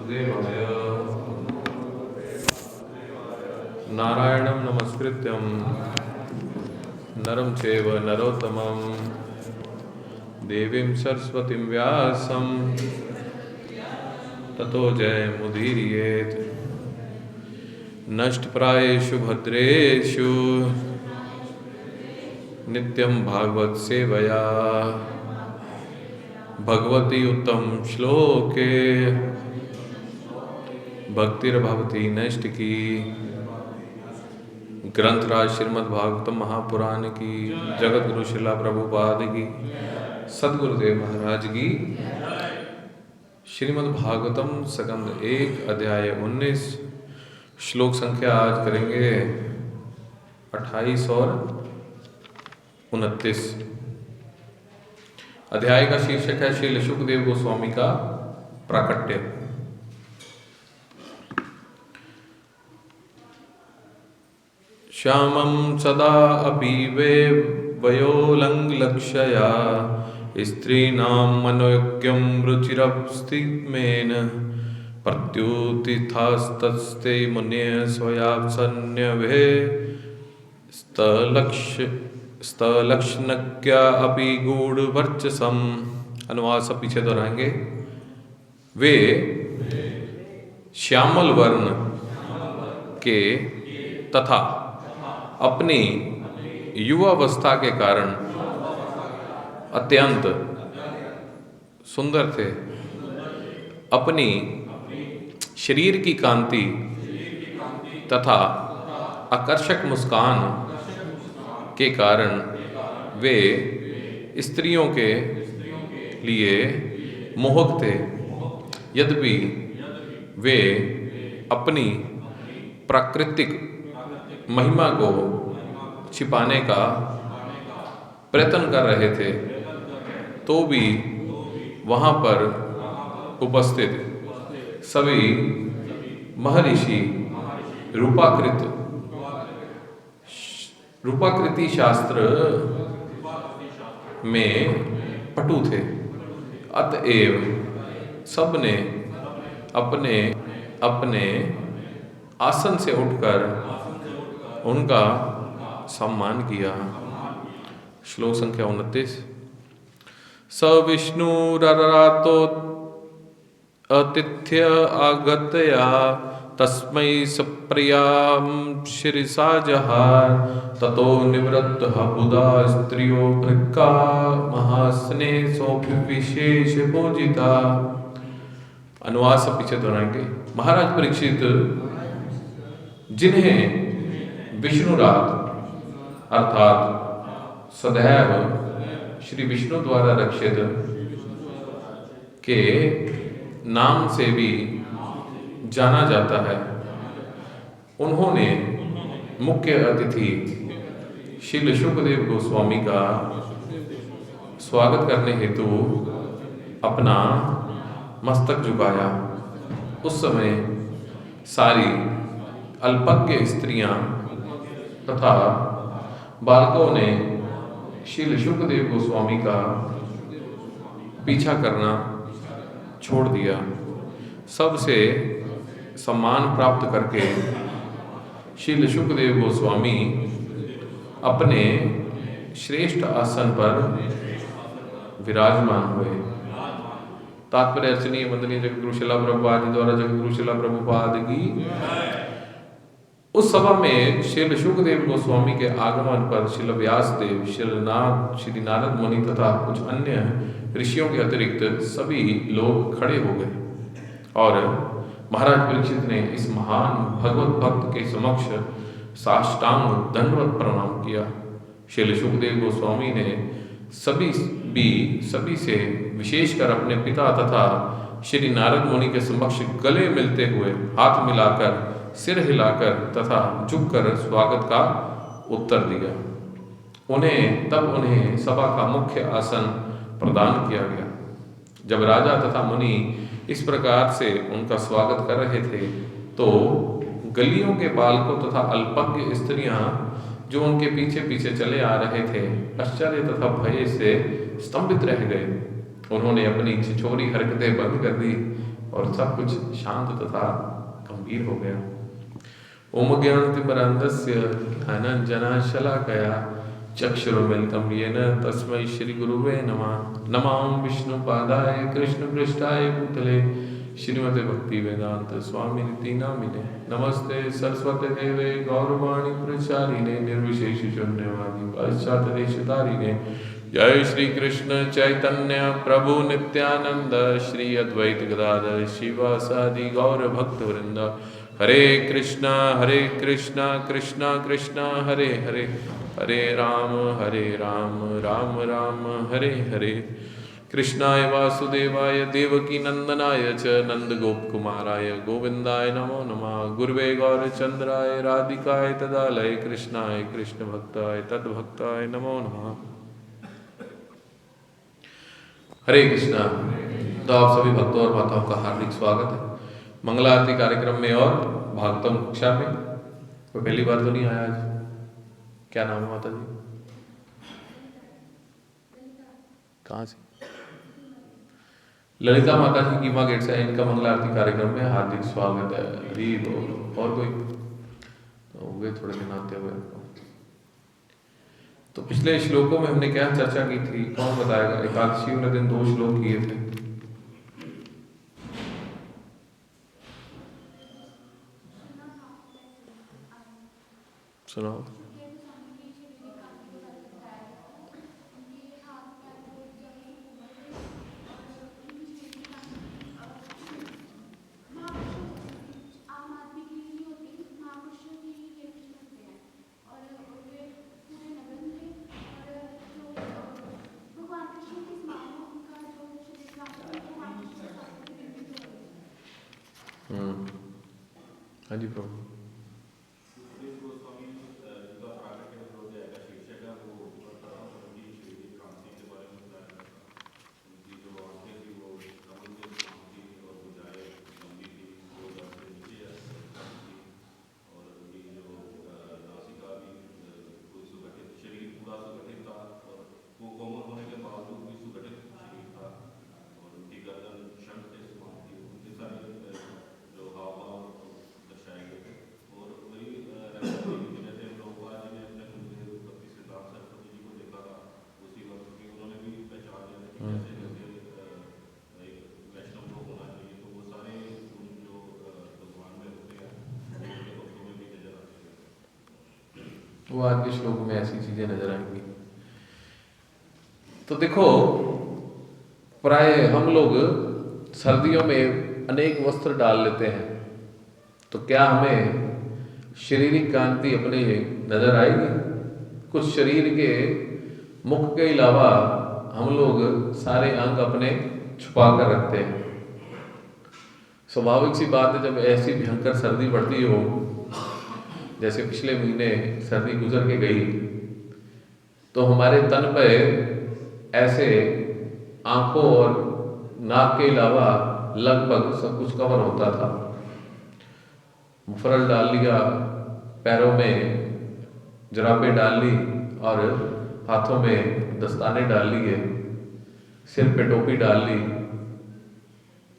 वासुदेवाय। नारायणं नमस्कृत्यं नरं चैव नरोत्तमं देवीं सरस्वतीं व्यासं ततो जयमुदीरयेत्। नष्टप्रायेषु भद्रेषु नित्यं भागवत सेवया भगवती उत्तम श्लोके भक्तिर्भवती नैष्टिकी। ग्रंथराज श्रीमद् भागवतम महापुराण की, जगत गुरु श्रीला प्रभुपाद की, सदगुरुदेव महाराज की। श्रीमद् भागवतम सकंद 1 अध्याय 19 श्लोक संख्या आज करेंगे 28 और 29। अध्याय का शीर्षक है श्री शुकदेव गोस्वामी का प्राकट्य। श्यामं सदा अपि वयोलङ्लक्षया स्त्रीणां मनोज्ञं रुचिरस्तिमेन प्रत्युत्थितास्तस्ते मुनयः स्वयाप्सन्यभे स्थलक्ष्णज्ञा अपि गूढ़वर्चसम्। अनुवाद सब पीछे दोहराएंगे। वे श्यामल वर्ण के तथा अपनी युवावस्था के कारण अत्यंत सुंदर थे। अपनी शरीर की कांति तथा आकर्षक मुस्कान के कारण वे स्त्रियों के लिए मोहक थे। यद्यपि वे अपनी प्राकृतिक महिमा को छिपाने का प्रयत्न कर रहे थे, तो भी वहाँ पर उपस्थित सभी महर्षि रूपाकृति शास्त्र में पटु थे। अतएव सबने अपने अपने आसन से उठकर उनका सम्मान किया। श्लोक संख्या 29। स विष्णुररातो अतिथ्य आगतया तस्मै सप्रियां शिरसा जहार ततो निवृत्तः बुधा स्त्रियो भृक्का महास्ने सोऽपि विशेष पूजिता। अनुवाद सब पीछे दोहराएंगे। महाराज परीक्षित, जिन्हें विष्णुरात अर्थात सदैव श्री विष्णु द्वारा रक्षित के नाम से भी जाना जाता है, उन्होंने मुख्य अतिथि श्री शुकदेव गोस्वामी का स्वागत करने हेतु अपना मस्तक झुकाया। उस समय सारी अल्पज्ञ स्त्रियां तथा बालकों ने श्री शुकदेव गोस्वामी का पीछा करना छोड़ दिया। सबसे सम्मान प्राप्त करके श्री शुकदेव गोस्वामी अपने श्रेष्ठ आसन पर विराजमान हुए। तात्पर्य अर्चनीय वंदनीय जगतगुरु श्रीला प्रभुपाद जी द्वारा जगतगुरु श्रीला प्रभुपाद की। उस सभा में श्री शुकदेव गोस्वामी के आगमन पर श्री व्यासदेव, श्री नारद मुनि तथा कुछ अन्य ऋषियों के अतिरिक्त सभी लोग खड़े हो गए और महाराज परीक्षित ने इस महान भगवत भक्त के समक्ष साष्टांग दंडवत प्रणाम किया। श्री शुकदेव गोस्वामी ने सभी से विशेषकर अपने पिता तथा श्री नारद मुनि के समक्ष गले मिलते हुए हाथ मिलाकर, सिर हिलाकर तथा झुककर स्वागत का उत्तर दिया। तब उन्हें सभा का मुख्य आसन प्रदान किया गया। जब राजा तथा मुनि इस प्रकार से उनका स्वागत कर रहे थे, तो गलियों के बालकों तथा अल्पज्ञ स्त्रियां जो उनके पीछे पीछे चले आ रहे थे, आश्चर्य तथा भय से स्तंभित रह गए। उन्होंने अपनी छिछोरी हरकतें बंद कर दी और सब कुछ शांत तथा गंभीर हो गया। ओम ज्ञानतिमिरान्धस्य ज्ञानाञ्जनशलाकया चक्षुरुन्मिलितं येन तस्मै श्रीगुरुवे नमः। नमामि विष्णुपादाय कृष्णपृष्ठाय भूतले श्रीमते भक्तिवेदांत स्वामिनिति नामिने। नमस्ते सरस्वती देवे गौरवाणी प्रचारिणे निर्विशेष शून्यवादी पाश्चात्यदेशतारिणे। जय श्री कृष्ण चैतन्य प्रभु नित्यानंद श्री अद्वैत गदाधर शिवासादि गौर भक्त वृंद। हरे कृष्णा कृष्णा कृष्णा हरे हरे, हरे राम राम राम हरे हरे। कृष्णाय वासुदेवाय देवकी नंदनाय च नंदगोपकुमाराय गोविंदाय नमो नमः। गुरुवे गौरचंद्राय राधिकाय तदालय कृष्णाय कृष्ण भक्ताय तद्भक्ताय नमो नमः। हरे कृष्णा। तो आप सभी भक्तों और माताओं का हार्दिक स्वागत है मंगला आरती कार्यक्रम में और भागवतम कक्षा में। कोई पहली बार तो नहीं आया आज? क्या नाम है माता जी? कहाँ से? ललिता माता जी कीमा गेट से। इनका मंगला आरती कार्यक्रम में हार्दिक स्वागत है। हरि बोल। और कोई तो हो गए थोड़े दिन आते हुए। तो पिछले श्लोकों में हमने क्या चर्चा की थी, कौन बताएगा? एकादशी वाले दिन 2 श्लोक किए थे। सुनाओ। हाँ जी प्रभु। वो आज के श्लोक में ऐसी चीजें नजर आएंगी। तो देखो, प्राय हम लोग सर्दियों में अनेक वस्त्र डाल लेते हैं, तो क्या हमें शारीरिक कांति अपने नजर आएगी? कुछ शरीर के मुख के अलावा हम लोग सारे अंग अपने छुपा कर रखते हैं। स्वाभाविक सी बात है, जब ऐसी भयंकर सर्दी पड़ती हो, जैसे पिछले महीने सर्दी गुजर के गई, तो हमारे तन पर ऐसे आंखों और नाक के अलावा लगभग सब कुछ कवर होता था। मुफरल डाल लिया, पैरों में जराबें डाल ली और हाथों में दस्ताने डाल लिए, सिर पे टोपी डाल ली,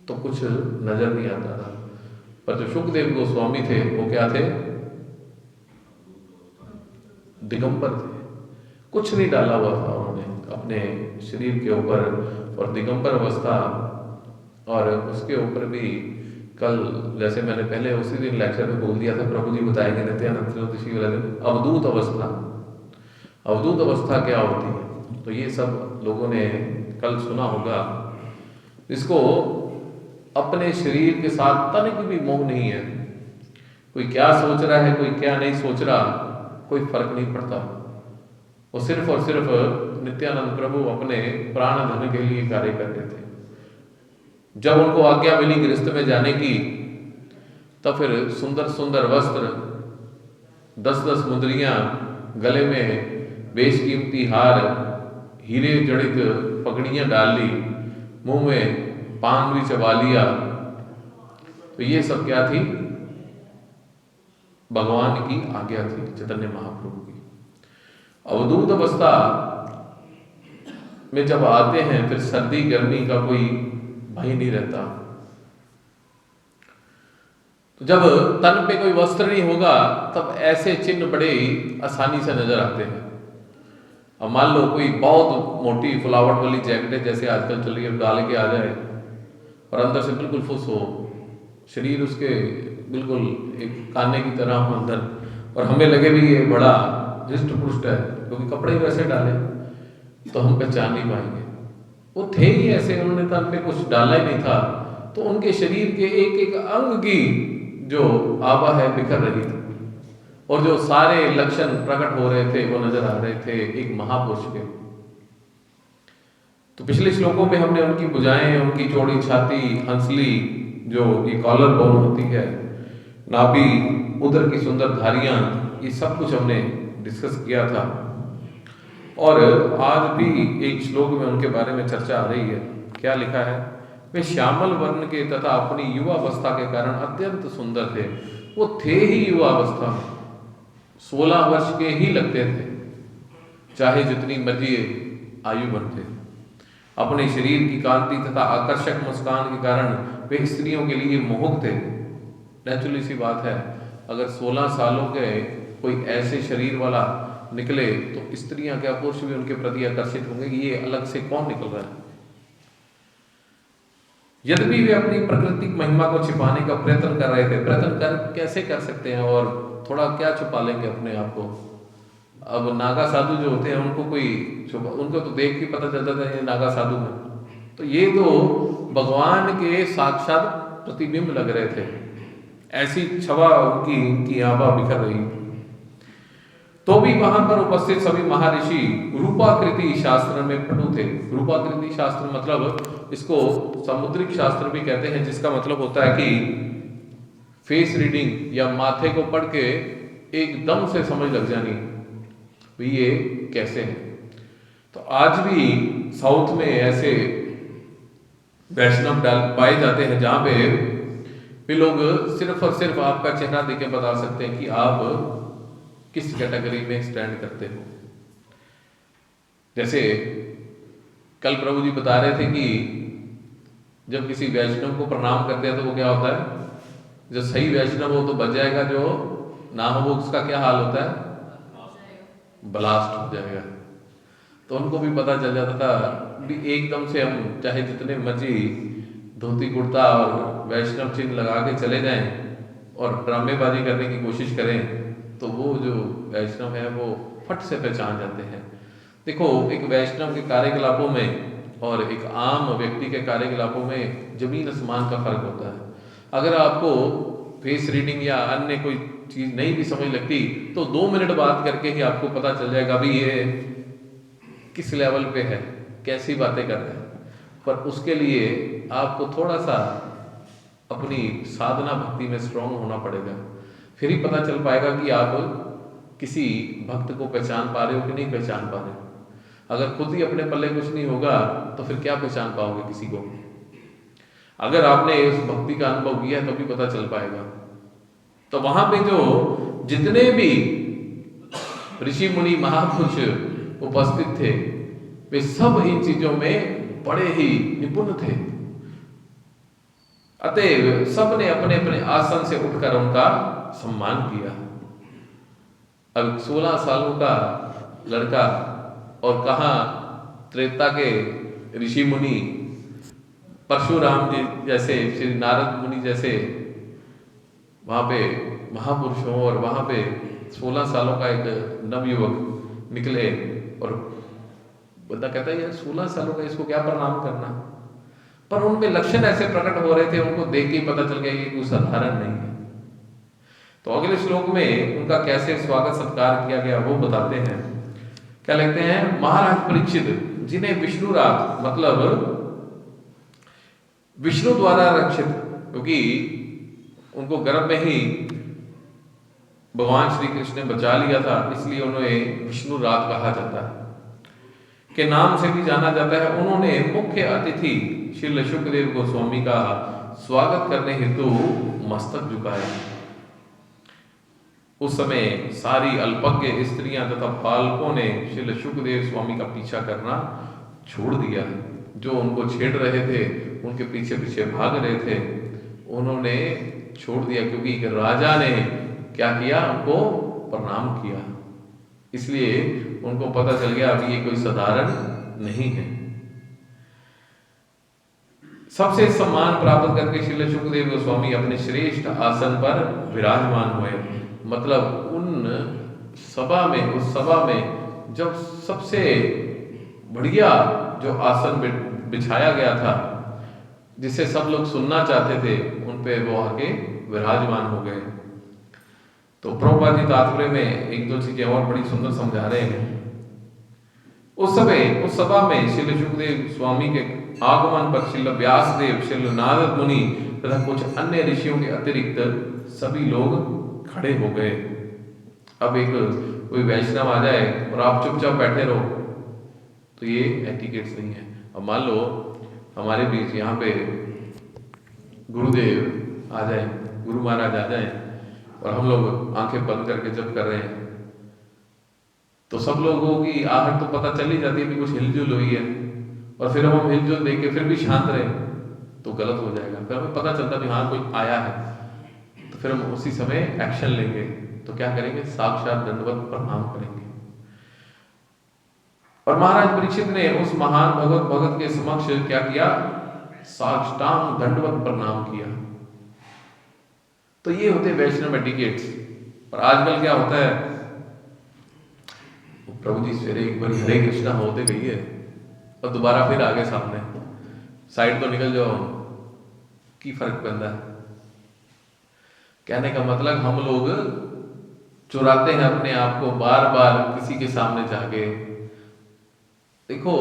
तो कुछ नजर नहीं आता था। पर जो शुकदेव गोस्वामी थे वो क्या थे? दिगंबर थे। कुछ नहीं डाला हुआ था उन्होंने अपने शरीर के ऊपर, और दिगंबर अवस्था। और उसके ऊपर भी कल, जैसे मैंने पहले उसी दिन लेक्चर में बोल दिया था, प्रभु जी बताएंगे नित्यानंद त्रयोदशी वाले दिन अवधूत अवस्था। अवधूत अवस्था क्या होती है, तो ये सब लोगों ने कल सुना होगा। इसको अपने शरीर के साथ तनिक भी मोह नहीं है। कोई क्या सोच रहा है, कोई क्या नहीं सोच रहा, कोई फर्क नहीं पड़ता। वो सिर्फ और सिर्फ नित्यानंद प्रभु अपने प्राण धन के लिए कार्य करते थे। जब उनको आज्ञा मिली गृहस्थ में जाने की, तब फिर सुंदर सुंदर वस्त्र, 10-10 मुंदरियां गले में, बेशकीमती हार, हीरे जड़ित पगड़ियां डाल ली, मुंह में पान भी चबा लिया। तो ये सब क्या थी? भगवान की आज्ञा थी, चैतन्य महाप्रभु की। अवधूत अवस्था में जब आते हैं, फिर सर्दी गर्मी का कोई भय नहीं रहता। तो जब तन पे कोई वस्त्र नहीं होगा तब ऐसे चिन्ह बड़े ही आसानी से नजर आते हैं। अब मान लो कोई बहुत मोटी फुलावट वाली जैकेट जैसे आजकल चल रही है डाल के आ जाए और अंदर से बिल्कुल फुस हो, शरीर उसके बिल्कुल एक काने की तरह हो अंदर, और हमें लगे भी ये बड़ा हृष्ट पुष्ट है क्योंकि कपड़े ही वैसे डाले, तो हम पहचान नहीं पाएंगे। वो थे ही ऐसे, उन्होंने तन पे कुछ डाला ही नहीं था, तो उनके शरीर के एक एक अंग की जो आभा है बिखर रही थी और जो सारे लक्षण प्रकट हो रहे थे वो नजर आ रहे थे एक महापुरुष के। तो पिछले श्लोकों में हमने उनकी भुजाएं, उनकी चौड़ी छाती, हंसली, जो ये कॉलर बोन होती है, नाभि, उदर की सुंदर धारियां, ये सब कुछ हमने डिस्कस किया था। और आज भी एक श्लोक में उनके बारे में चर्चा आ रही है। क्या लिखा है? वे श्यामल वर्ण के तथा अपनी युवावस्था के कारण अत्यंत सुंदर थे। वो थे ही युवावस्था में, 16 वर्ष के ही लगते थे, चाहे जितनी मर्जी आयु बनते। अपने शरीर की कांति तथा आकर्षक मुस्कान के कारण वे स्त्रियों के लिए मोहक थे। नेचुरली सी बात है, अगर 16 सालों के कोई ऐसे शरीर वाला निकले तो स्त्रियां क्या पुरुष भी उनके प्रति आकर्षित होंगे, ये अलग से कौन निकल रहा है। यद्यपि वे अपनी प्राकृतिक महिमा को छिपाने का प्रयत्न कर रहे थे, प्रयत्न कर कैसे कर सकते हैं और थोड़ा क्या छुपा लेंगे अपने आप को। अब नागा साधु जो होते हैं उनको कोई छुपा, उनको तो देख के पता चल जाता है ये नागा साधु है, तो ये तो भगवान के साक्षात प्रतिबिंब लग रहे थे, ऐसी छवा उनकी आभा बिखर रही। तो भी वहां पर उपस्थित सभी महर्षि रूपाकृति शास्त्र में पटु थे। रूपाकृति शास्त्र मतलब इसको समुद्रिक शास्त्र भी कहते हैं, जिसका मतलब होता है कि फेस रीडिंग या माथे को पढ़ के एकदम से समझ लग जानी भी ये कैसे हैं। तो आज भी साउथ में ऐसे वैष्णव पाए जाते हैं जहां पे भी लोग सिर्फ और सिर्फ आपका चेहरा देख के बता सकते हैं कि आप किस कैटेगरी में स्टैंड करते हो। जैसे कल प्रभु जी बता रहे थे कि जब किसी वैष्णव को प्रणाम करते हैं तो वो क्या होता है, जो सही वैष्णव हो तो बच जाएगा, जो ना हो वो उसका क्या हाल होता है, ब्लास्ट हो जाएगा। तो उनको भी पता चल जाता था भी एकदम से हम चाहे जितने मर्जी धोती कुर्ता और वैष्णव चिन्ह लगा के चले जाएं और ड्रामेबाजी करने की कोशिश करें तो वो जो वैष्णव है वो फट से पहचान जाते हैं। देखो, एक वैष्णव के कार्यकलापों में और एक आम व्यक्ति के कार्यकलापों में जमीन आसमान का फर्क होता है। अगर आपको फेस रीडिंग या अन्य कोई चीज नहीं भी समझ लगती तो 2 मिनट बात करके ही आपको पता चल जाएगा भी ये किस लेवल पे है, कैसी बातें कर रहे हैं। पर उसके लिए आपको थोड़ा सा अपनी साधना भक्ति में स्ट्रांग होना पड़ेगा, फिर ही पता चल पाएगा कि आप किसी भक्त को पहचान पा रहे हो कि नहीं पहचान पा रहे हो। अगर खुद ही अपने पल्ले कुछ नहीं होगा तो फिर क्या पहचान पाओगे किसी को। अगर आपने उस भक्ति का अनुभव किया है तो भी पता चल पाएगा। तो वहां पे जो जितने भी ऋषि मुनि महापुरुष उपस्थित थे वे सब इन चीजों में बड़े ही निपुण थे। अतएव सबने अपने अपने आसन से उठकर उनका सम्मान किया। अब 16 सालों का लड़का और कहाँ त्रेता के ऋषि मुनि, परशुराम जी जैसे, श्री नारद मुनि जैसे वहां पे महापुरुष हों और वहां पे 16 सालों का एक नवयुवक निकले और बंदा कहता है यार 16 सालों का इसको क्या प्रणाम करना। पर उनमें लक्षण ऐसे प्रकट हो रहे थे, उनको देख के ही पता चल गया ये कोई साधारण नहीं है। तो अगले श्लोक में उनका कैसे स्वागत सत्कार किया गया वो बताते हैं। क्या लिखते हैं? महाराज परीक्षित, जिन्हें विष्णुराज मतलब विष्णु द्वारा रक्षित, क्योंकि उनको गर्भ में ही भगवान श्री कृष्ण ने बचा लिया था, इसलिए उन्हें विष्णुराज कहा जाता है, के नाम से भी जाना जाता है। उन्होंने मुख्य अतिथि श्री शुकदेव गोस्वामी का स्वागत करने हेतु मस्तक झुकाया। उस समय सारी अल्पज्ञ स्त्रियां तथा बालकों ने श्री शुकदेव स्वामी का पीछा करना छोड़ दिया। जो उनको छेड़ रहे थे, उनके पीछे पीछे भाग रहे थे, उन्होंने छोड़ दिया, क्योंकि राजा ने क्या किया, उनको प्रणाम किया। इसलिए उनको पता चल गया अभी ये कोई साधारण नहीं है। सबसे सम्मान प्राप्त करके श्रील शुकदेव गोस्वामी अपने श्रेष्ठ आसन पर विराजमान हुए। मतलब उस सभा में जब सबसे बढ़िया जो आसन बिछाया गया था, जिसे सब लोग सुनना चाहते थे, उन पे वो आके विराजमान हो गए। तो प्रभुपाद जी तात्पर्य में एक दो चीजें और बड़ी सुंदर समझा रहे हैं। उस सभा में श्रील शुकदेव स्वामी के आगमन पर श्रील व्यासदेव, श्रील नारद मुनि तथा कुछ अन्य ऋषियों के अतिरिक्त सभी लोग खड़े हो गए। अब एक कोई वैष्णव आ जाए और आप चुपचाप बैठे रहो, तो ये एटिकेट्स नहीं है। अब मान लो हमारे बीच यहाँ पे गुरुदेव आ जाए, गुरु महाराज आ जाए, और हम लोग आंखें बंद करके जप कर रहे हैं, तो सब लोगों की आहट तो पता चल ही जाती है कि कुछ हिलजुल हुई है, और फिर हम हिलजुल देख के फिर भी शांत रहे तो गलत हो जाएगा। फिर हमें पता चलता कि हाँ कोई आया है, तो फिर हम उसी समय एक्शन लेंगे। तो क्या करेंगे, साक्षात दंडवत प्रणाम करेंगे। और महाराज परीक्षित ने उस महान भगत के समक्ष क्या किया, साष्टांग दंडवत प्रणाम किया। तो ये होते वैष्णव एटिकेट्स। और आजकल क्या होता है, प्रभु जी सवेरे एक बार हरे कृष्णा होते गई है और दोबारा फिर आगे सामने, साइड तो निकल जाओ, की फर्क पैदा है। कहने का मतलब हम लोग चुराते हैं अपने आप को बार बार किसी के सामने जाके। देखो,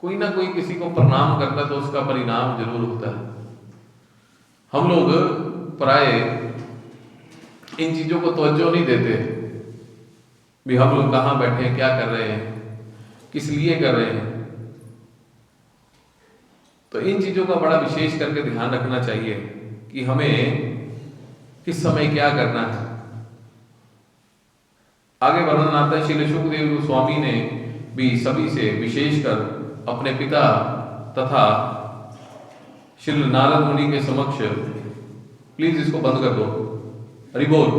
कोई ना कोई किसी को प्रणाम करता है तो उसका परिणाम जरूर होता है। हम लोग प्राय इन चीजों को तवज्जो नहीं देते भी हम लोग कहाँ बैठे हैं, क्या कर रहे हैं, किस लिए कर रहे हैं। तो इन चीजों का बड़ा विशेष करके ध्यान रखना चाहिए कि हमें किस समय क्या करना है। आगे वर्णन आता है, श्री शुकदेव गोस्वामी ने भी सभी से विशेषकर अपने पिता तथा श्री नारद मुनि के समक्ष, प्लीज इसको बंद कर दो, हरि बोल,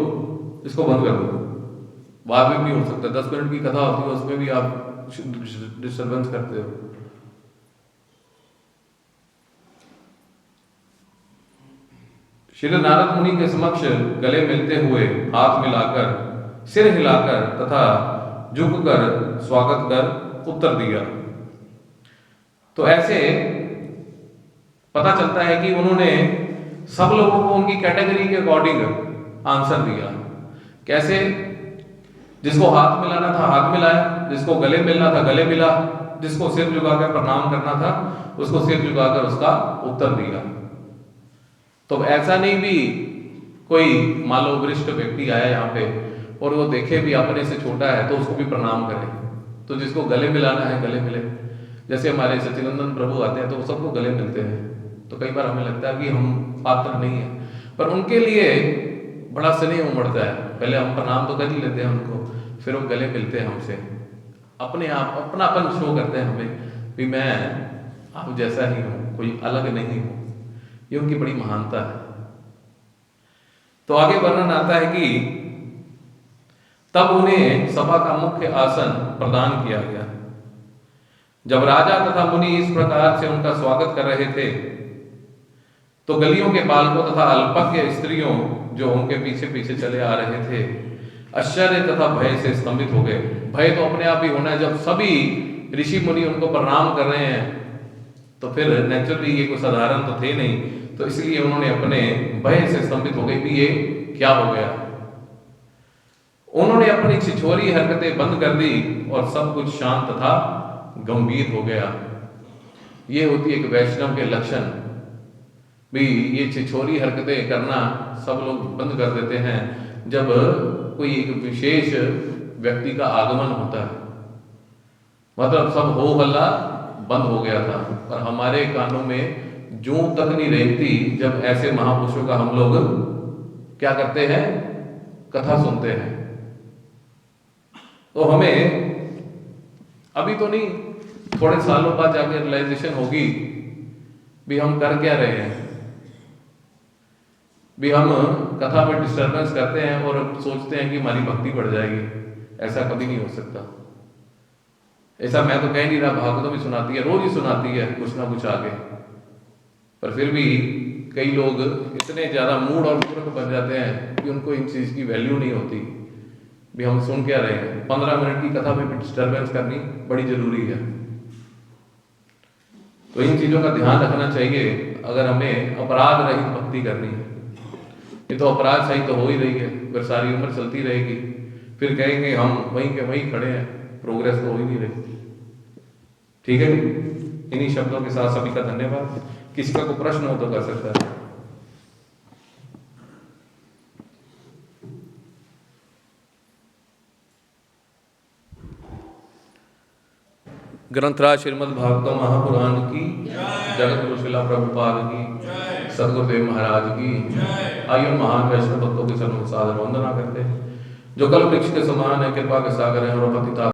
इसको बंद कर दो, बाद में भी हो सकता है 10 मिनट की कथा होती है, उसमें भी आप डिस्टर्बेंस करते हो। श्री नारद मुनि के समक्ष गले मिलते हुए, हाथ मिलाकर, सिर हिलाकर तथा झुककर स्वागत कर उत्तर दिया। तो ऐसे पता चलता है कि उन्होंने सब लोगों को उनकी कैटेगरी के अकॉर्डिंग आंसर दिया। कैसे, जिसको हाथ मिलाना था हाथ मिलाया, जिसको गले मिलना था गले मिला, जिसको सिर झुकाकर प्रणाम करना था उसको सिर झुकाकर उसका उत्तर दिया। तो ऐसा नहीं भी कोई मान लो वरिष्ठ व्यक्ति आया यहाँ पे और वो देखे भी अपने से छोटा है तो उसको भी प्रणाम करे। तो जिसको गले मिलाना है गले मिले। जैसे हमारे सच्चिदानंद प्रभु आते हैं तो सबको गले मिलते हैं। तो कई बार हमें लगता है कि हम पात्र नहीं है, पर उनके लिए बड़ा स्नेह उमड़ता है। पहले हम प्रणाम तो कर ही लेते हैं उनको, फिर वो गले मिलते हैं हमसे, अपने आप अपनापन शो करते हैं हमें भी मैं आप जैसा ही हूँ, कोई अलग नहीं हूँ। ये उनकी बड़ी महानता है। तो आगे वर्णन आता है कि तब उन्हें सभा का मुख्य आसन प्रदान किया गया। जब राजा तथा मुनि इस प्रकार से उनका स्वागत कर रहे थे तो गलियों के बालकों तथा अल्पज्ञ स्त्रियों जो उनके पीछे पीछे चले आ रहे थे आश्चर्य तथा भय से स्तंभित हो गए। भय तो अपने आप ही होना है, जब सभी ऋषि मुनि उनको प्रणाम कर रहे हैं तो फिर नेचुरली ये कोई साधारण तो थे नहीं। तो इसलिए उन्होंने अपने भय से स्तंभित हो गए कि ये क्या हो गया। उन्होंने अपनी छिछोरी हरकतें बंद कर दी और सब कुछ शांत तथा गंभीर हो गया। ये होती है एक वैष्णव के लक्षण भी। ये छिछोरी हरकतें करना सब लोग बंद कर देते हैं जब कोई एक विशेष व्यक्ति का आगमन होता है। मतलब सब हो हल्ला बंद हो गया था, पर हमारे कानों में जूं तक नहीं रेंगती जब ऐसे महापुरुषों का हम लोग क्या करते हैं, कथा सुनते हैं। तो हमें अभी तो नहीं, थोड़े सालों बाद जाकर रियलाइजेशन होगी भी हम कर क्या रहे हैं। भी हम कथा में डिस्टर्बेंस करते हैं और सोचते हैं कि हमारी भक्ति बढ़ जाएगी। ऐसा कभी नहीं हो सकता। ऐसा मैं तो कह नहीं रहा, भागवतों में सुनाती है, रोज ही सुनाती है कुछ ना कुछ आगे, पर फिर भी कई लोग इतने ज़्यादा मूड और मूर्ख बन जाते हैं कि उनको इन चीज़ की वैल्यू नहीं होती। भी हम सुन क्या रहे हैं, 15 मिनट की कथा में डिस्टर्बेंस करनी बड़ी जरूरी है। तो इन चीज़ों का ध्यान रखना चाहिए अगर हमें अपराध रहित भक्ति करनी है। ये तो अपराध सही तो हो ही रही है, फिर सारी उम्र चलती रहेगी, फिर कहेंगे हम वहीं के वहीं खड़े हैं, प्रोग्रेस तो हो ही नहीं रही। ठीक है, इन्हीं शब्दों के साथ सभी का धन्यवाद। किसी का कोई प्रश्न हो तो कर सकता है। ग्रंथराज श्रीमद् भागवतम महापुराण की, जगत गुरु शिला प्रभुपाद की, सदगुरुदेव महाराज की। आइए महान वैष्णव भक्तों के सन्मुख सादर वंदना करते हैं। जो कल वृक्ष के समान है, कृपा के सागर है और पतिता